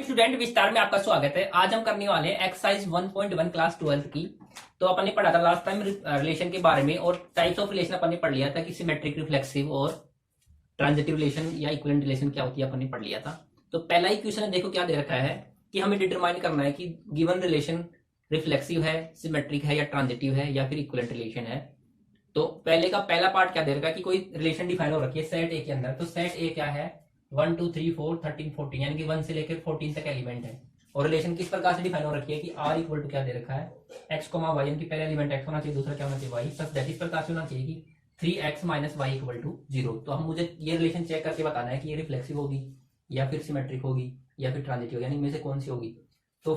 Student विस्तार में आपका स्वागत है। आज हम करने वाले हैं एक्सरसाइज 1.1 क्लास 12 की। तो अपन ने पढ़ा था लास्ट टाइम रिलेशन के बारे में और टाइप्स ऑफ रिलेशन अपन ने पढ़ लिया था कि सिमेट्रिक, रिफ्लेक्सिव और ट्रांजिटिव रिलेशन या इक्विवेलेंट रिलेशन क्या होती है अपन ने पढ़ लिया था। तो पहला ही क्वेश्चन देखो क्या दे रखा है कि हमें डिटरमाइन करना है कि गिवन रिलेशन रिफ्लेक्सिव है, सिमेट्रिक है या ट्रांजिटिव है या फिर इक्विवेलेंट रिलेशन है। तो पहले का पहला पार्ट क्या दे रखा है कि कोई रिलेशन डिफाइन हो रखी है सेट ए के अंदर। तो सेट ए क्या है 1 2 3 4 13 14 यानी कि 1 से लेकर 14 तक एलिमेंट है। और रिलेशन किस प्रकार से डिफाइन हो रखी है कि आर इक्वल टू क्या दे रखा है एक्स कोमा वाई, यानी कि पहला एलिमेंट एक्स होना चाहिए, दूसरा क्या होना चाहिए वाई, सच दैट इस प्रकार से होना चाहिए कि 3x minus Y equal to 0। तो हम मुझे ये रिलेशन चेक करके बताना है कि ये रिफ्लेक्सिव होगी या फिर सिमेट्रिक होगी या फिर ट्रांजिटिव, यानी इनमें से कौन सी होगी। तो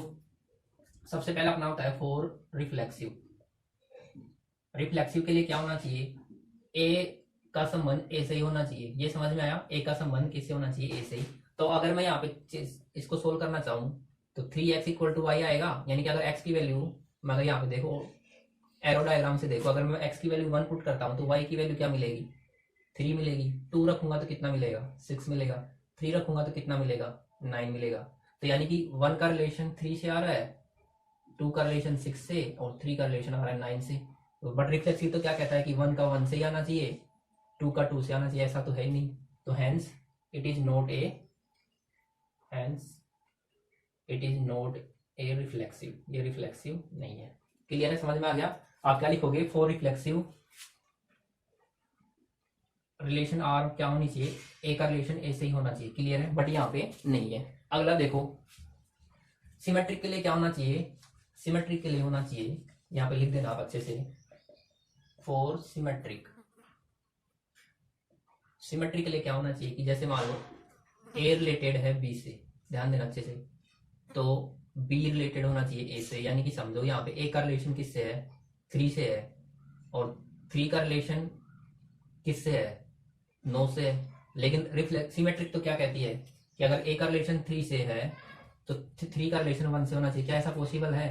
सबसे पहला अपना होता है फॉर रिफ्लेक्सिव। रिफ्लेक्सिव के लिए क्या होना चाहिए, ए का संबंध ए से ही होना चाहिए। ये समझ में आया, ए का संबंध किससे होना चाहिए, ए से ही। तो अगर मैं यहाँ पे इसको सोल्व करना चाहूँ तो 3x इक्वल टू वाई आएगा, यानी कि अगर x की वैल्यू मैं अगर यहाँ पे देखो एरो डायग्राम से देखो, अगर मैं x की वैल्यू 1 पुट करता हूँ तो y की वैल्यू क्या मिलेगी 3 मिलेगी। 2 रखूंगा तो कितना मिलेगा 6 मिलेगा। 3 रखूंगा तो कितना मिलेगा 9 मिलेगा। तो यानी कि 1 का रिलेशन 3 से आ रहा है, 2 का रिलेशन 6 से और 3 का रिलेशन आ रहा है 9 से। तो बट रिफ्लेक्सिव तो क्या कहता है कि 1 का 1 से ही आना चाहिए, 2 का 2 से आना चाहिए, ऐसा तो है ही नहीं। तो hence it is not a reflexive, ये रिफ्लेक्सिव नहीं है। क्लियर है, समझ में आ गया। आप क्या लिखोगे फॉर रिफ्लेक्सिव रिलेशन आर क्या होनी चाहिए, ए का रिलेशन ए से ही होना चाहिए। क्लियर है, बट यहाँ पे नहीं है। अगला देखो सिमेट्रिक के लिए क्या होना चाहिए, सिमेट्रिक के लिए होना चाहिए, यहाँ पे लिख देना आप अच्छे से फॉर सिमेट्रिक। सिमेट्री के लिए क्या होना चाहिए कि जैसे मान लो ए रिलेटेड है बी से, ध्यान देना अच्छे से, तो बी रिलेटेड होना चाहिए ए से। यानी कि समझो यहाँ पे ए का रिलेशन किससे है 3 से है और 3 का रिलेशन किससे है 9 से है। लेकिन रिफ्लेक्स सिमेट्रिक तो क्या कहती है कि अगर ए का रिलेशन 3 से है तो 3 का रिलेशन 1 से होना चाहिए। क्या ऐसा पॉसिबल है,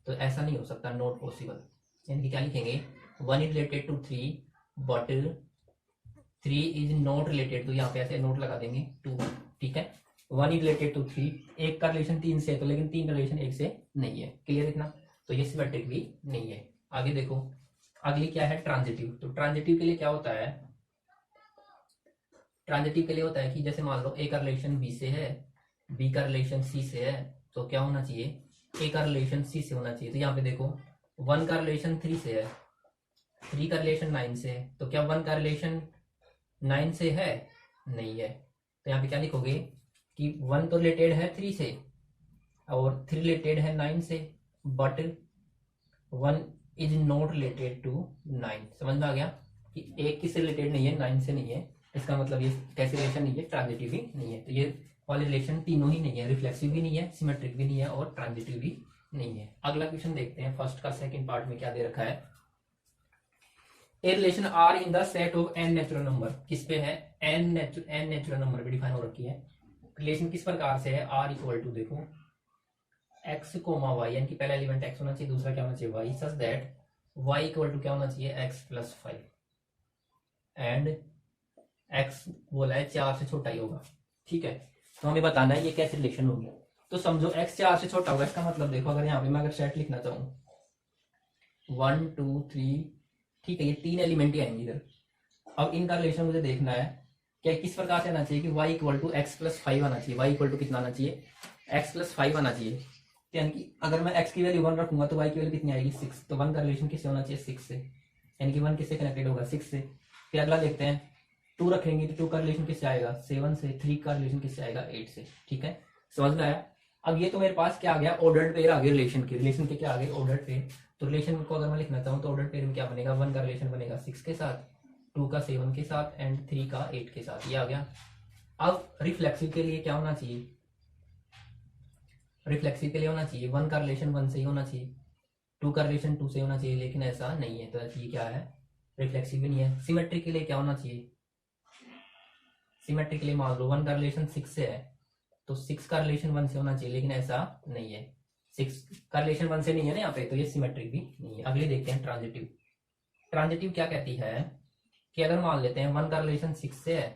तो ऐसा नहीं हो सकता, नॉट पॉसिबल। यानी कि क्या लिखेंगे 1 is related to 3 but 3 is not related, तो यहाँ पे ऐसे नोट लगा देंगे 2। ठीक है, 1 इज रिलेटेड टू 3, एक का रिलेशन 3 से है तो लेकिन 3 का रिलेशन 1 से नहीं है। क्लियर इतना, तो ये सिमेट्रिक भी नहीं है। आगे देखो अगली क्या है ट्रांजिटिव। तो ट्रांजिटिव के लिए क्या होता है, ट्रांजिटिव के लिए होता है कि जैसे मान लो ए का रिलेशन बी से है, बी का रिलेशन सी से है, तो क्या होना चाहिए ए का रिलेशन सी से होना चाहिए। तो यहाँ पे देखो 1 का रिलेशन 3 से है, 3 का रिलेशन 9 से है, तो क्या 1 का रिलेशन 9 से है नहीं है। तो यहाँ पे क्या लिखोगे कि 1 तो रिलेटेड है 3 से और 3 रिलेटेड है 9 से, but 1 is not related to 9। समझ में आ गया कि एक किससे रिलेटेड नहीं है 9 से नहीं है, इसका मतलब ये कैसे रिलेशन नहीं है, ट्रांजिटिव भी नहीं है। तो ये वाले रिलेशन तीनों ही नहीं है, रिफ्लेक्सिव भी नहीं है, सिमेट्रिक भी नहीं है और ट्रांजिटिव भी नहीं है। अगला क्वेश्चन देखते हैं, फर्स्ट का सेकंड पार्ट में क्या दे रखा है। A relation R in the set of N natural number, किस पे है एन नेचुरल नंबर पे डिफाइन हो रखी है। रिलेशन किस प्रकार से है आर इक्वल टू देखो एक्स कोमा वाई, यानी कि पहला एलिमेंट एक्स होना चाहिए, दूसरा क्या होना चाहिए Y, such that Y equal to क्या होना चाहिए एक्स प्लस 5 एंड एक्स बोला है 4 से छोटा ही होगा। ठीक है, तो हमें बताना है ये कैसे रिलेशन होगी। तो समझो एक्स 4 से छोटा होगा, इसका मतलब देखो अगर यहाँ पे मैं अगर सेट लिखना चाहूँ 1 2 3, ठीक है, ये 3 एलिमेंट ही आएंगे इधर। अब इनका रिलेशन मुझे देखना है क्या किस प्रकार से आना चाहिए कि y equal to X plus 5 आना चाहिए। y इक्वल टू कितना आना चाहिए x प्लस 5 आना चाहिए। यानी कि अगर मैं x की वैल्यू 1 रखूंगा तो y की वैल्यू कितनी आएगी 6। तो 1 का रिलेशन किससे होना चाहिए 6 से, यानी कि 1 किससे कनेक्टेड होगा 6 से। फिर अगला देखते हैं 2 रखेंगे तो 2 का रिलेशन किससे आएगा 7 से, 3 का रिलेशन किससे आएगा 8 से। ठीक है, समझ में आया। अब ये तो मेरे पास क्या आ गया ऑर्डर्ड पेयर आ गया रिलेशन के क्या आ गए ऑर्डर्ड पेयर। तो रिलेशन को अगर मैं लिखना चाहूँ तो ऑर्डर पेयर में क्या बनेगा 1 का रिलेशन बनेगा 6 के साथ, 2 का 7 के साथ एंड 3 का 8 के साथ, ये आ गया। अब रिफ्लेक्सिव के लिए क्या होना चाहिए, रिफ्लेक्सिव के लिए होना चाहिए 1 का रिलेशन 1 से ही होना चाहिए, 2 का रिलेशन 2 से होना चाहिए, लेकिन ऐसा नहीं है। तो ये क्या है रिफ्लेक्सिव भी नहीं है। सिमेट्रिक के लिए क्या होना चाहिए, सिमेट्रिक के लिए मान लो 1 का रिलेशन 6 से है तो 6 का रिलेशन 1 से होना चाहिए, लेकिन ऐसा नहीं है। 6 का रिलेशन 1 से नहीं है ना यहाँ पे, तो ये सिमेट्रिक भी नहीं है। अगले देखते हैं ट्रांजिटिव। ट्रांजिटिव क्या कहती है कि अगर मान लेते हैं 1 का रिलेशन 6 से है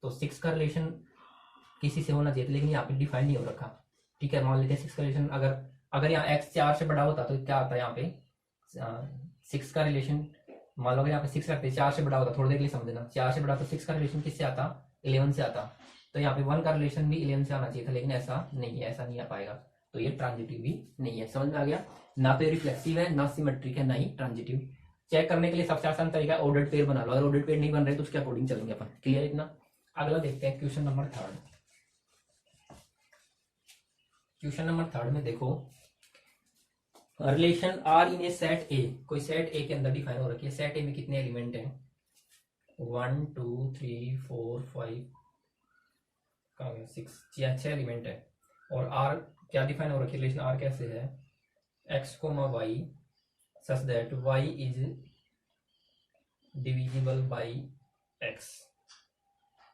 तो 6 का रिलेशन किसी से होना चाहिए था, लेकिन यहाँ पे डिफाइन नहीं हो रखा। ठीक है, मान लेते हैं 6 का रिलेशन, अगर यहाँ x 4 से बड़ा होता तो क्या आता है यहाँ पे 6 का रिलेशन, मान लो अगर यहाँ पे 6 रखते 4 से बड़ा होता, थोड़ी देर के लिए समझना, 4 से बड़ा तो 6 का रिलेशन किससे आता, 11 से आता। तो यहाँ पे 1 का रिलेशन भी 11 से आना चाहिए था, लेकिन ऐसा नहीं है, ऐसा नहीं आ पाएगा। तो ये ट्रांजिटिव भी नहीं है। समझ में आ गया? ना तो रिफ्लेक्सिव है, ना सिमेट्रिक है, ना ही ट्रांजिटिव। चेक करने के लिए सबसे आसान तरीका है ऑर्डर्ड पेयर बना लो। अगर ऑर्डर्ड पेयर नहीं बन रहे तो उसके अकॉर्डिंग चलेंगे अपन। क्लियर इतना? अगला देखते हैं क्वेश्चन नंबर 3। क्वेश्चन नंबर 3 में देखो, relation R in a set A, कोई सेट ए के अंदर डिफाइन हो रखी है। सेट ए में कितने एलिमेंट हैं? 1 2 3 4 5 कहाँ गया 6, 6 एलिमेंट है। और आर क्या डिफाइन हो रखी है? रिलेशन आर कैसे है? x, y such that y is divisible by x।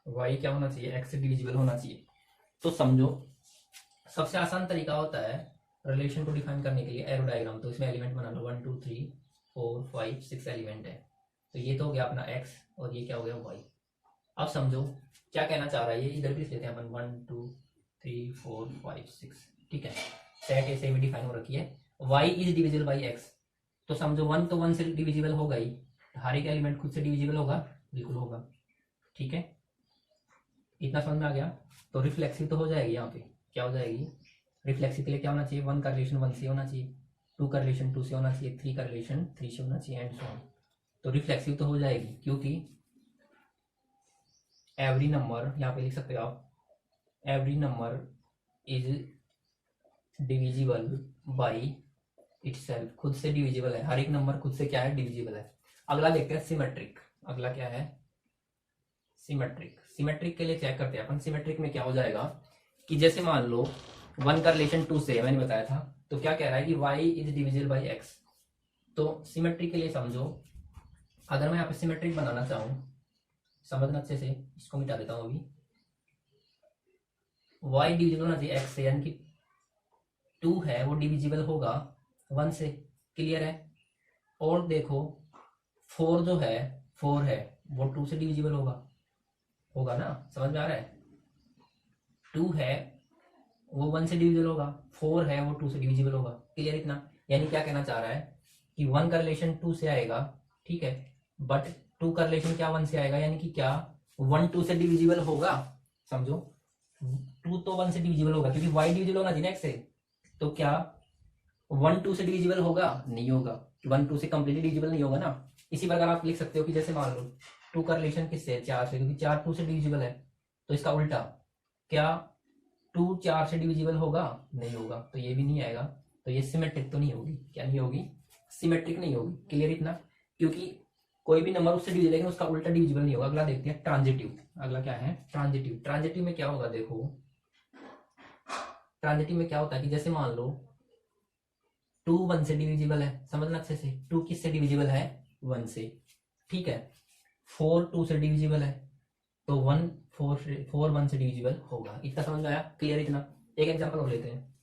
y क्या होना चाहिए? x से डिविजिबल होना चाहिए। तो समझो, सबसे आसान तरीका होता है रिलेशन को डिफाइन करने के लिए एरो डायग्राम। तो इसमें एलिमेंट बना लो, 1 2 3 4 5 6 एलिमेंट है। तो ये तो हो गया अपना x, और ये क्या हो गया y। अब समझो क्या कहना चाह रहा है, ये इधर भी लेते हैं अपन, 1 2 3 4 5 6। ठीक है, सेट ऐसे भी डिफाइन हो रखी है, y is divisible by x। तो समझो 1 तो 1 से डिविजिबल होगा ही, हर एक एलिमेंट खुद से डिविजिबल होगा, बिल्कुल होगा। ठीक है, इतना समझ में आ गया? तो रिफ्लेक्सिव तो हो जाएगी यहाँ पे, क्या हो जाएगी? रिफ्लेक्सिव के लिए क्या होना चाहिए? 1 का रिलेशन 1 से होना चाहिए, 2 का रिलेशन 2 से होना चाहिए, 3 का रिलेशन 3 से होना चाहिए, एंड सो ऑन। तो रिफ्लेक्सिव तो हो जाएगी, क्योंकि एवरी नंबर, यहाँ पे लिख सकते हो आप, every number is divisible by itself, खुद से डिविजिबल है, हर एक नंबर खुद से क्या है? डिविजिबल है। अगला देखते हैं सिमेट्रिक। अगला क्या है? सिमेट्रिक। सिमेट्रिक के लिए चेक करते हैं अपन। सिमेट्रिक में क्या हो जाएगा कि जैसे मान लो 1 का रिलेशन 2 से, मैंने बताया था, तो क्या कह रहा है कि y is divisible by x। तो सिमेट्रिक के लिए समझो, अगर मैं यहाँ पे सिमेट्रिक बनाना चाहूं, समझना अच्छे से, इसको मिटा देता हूं अभी। y डिविजिबल होना चाहिए x से, यानी कि 2 है वो डिविजिबल होगा 1 से। क्लियर है? और देखो 4 जो है, 4 है वो 2 से डिविजिबल होगा ना? समझ में आ रहा है? 2 है वो 1 से डिविजिबल होगा, 4 है वो 2 से डिविजिबल होगा। क्लियर इतना? यानी क्या कहना चाह रहा है कि 1 का रिलेशन 2 से आएगा, ठीक है, बट 2 का रिलेशन क्या 1 से आएगा, यानी कि क्या 1 2 से डिविजिबल होगा। समझो, 2 तो 1 से डिविजिबल होगा, क्योंकि y डिविजिबल होना चाहिए से। तो क्या 1 2 से डिविजिबल होगा? नहीं होगा, 1 2 से कंप्लीटली डिविजिबल नहीं होगा ना। इसी प्रकार आप लिख सकते हो कि जैसे मान लो 2 का रिलेशन किससे है? 4 से, क्योंकि 4 2 से डिविजिबल है। तो इसका उल्टा, क्या 2 4 से डिविजिबल होगा? नहीं होगा, तो ये भी नहीं आएगा। तो ये सिमेट्रिक तो नहीं होगी। क्या नहीं होगी? सिमेट्रिक नहीं होगी। क्लियर इतना? क्योंकि कोई भी नंबर उससे डिविजिबल, लेकिन उसका उल्टा डिविजिबल नहीं होगा। अगला देखते हैं ट्रांजिटिव। अगला क्या है? ट्रांजिटिव। ट्रांजिटिव में क्या होगा? देखो, ट्रांजिटिव में क्या होता है कि जैसे मान लो 2 1 से डिविजिबल है, समझना अच्छे से, 2 किससे डिविजिबल है? 1 से। ठीक है, 4 2 से डिविजिबल है, तो 1 4 1 से डिविजिबल होगा। इतना समझ में आया? क्लियर इतना? एक एग्जांपल और लेते हैं।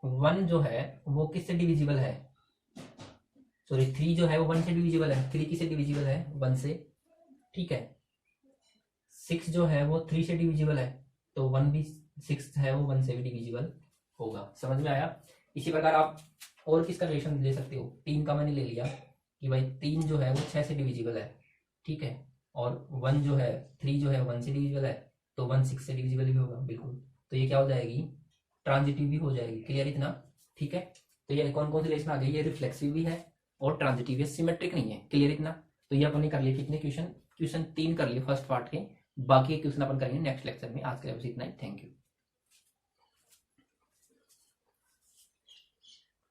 1 जो है वो किससे डिविजिबल है? सॉरी, 3 जो है वो 1 से डिविजिबल है। 3 किससे डिविजिबल है? 1 से। ठीक है, 6 जो है वो 3 से डिविजिबल है, तो 1 भी 6 है वो 1 से भी डिविजिबल होगा। समझ में आया? इसी प्रकार आप और किसका रिलेशन ले सकते हो? 3 का मैंने ले लिया कि भाई 3 जो है वो 6 से डिविजिबल है, ठीक है, और 1 जो है 3 जो है 1 से डिविजिबल है, तो 1 6 से डिविजिबल भी होगा, बिल्कुल। तो ये क्या हो जाएगी? ट्रांजिटिव भी हो जाएगी। क्लियर इतना? ठीक है, तो ये कौन कौन से रिलेशन आ गए? ये रिफ्लेक्सिव भी है और ट्रांजिटिव है, सिमेट्रिक नहीं है। क्लियर इतना? तो ये अपन ने कर लिया कितने क्वेश्चन? क्वेश्चन 3 कर लिए फर्स्ट पार्ट के। बाकी क्वेश्चन अपन करेंगे नेक्स्ट लेक्चर में। आज के लिए बस इतना ही। Thank you.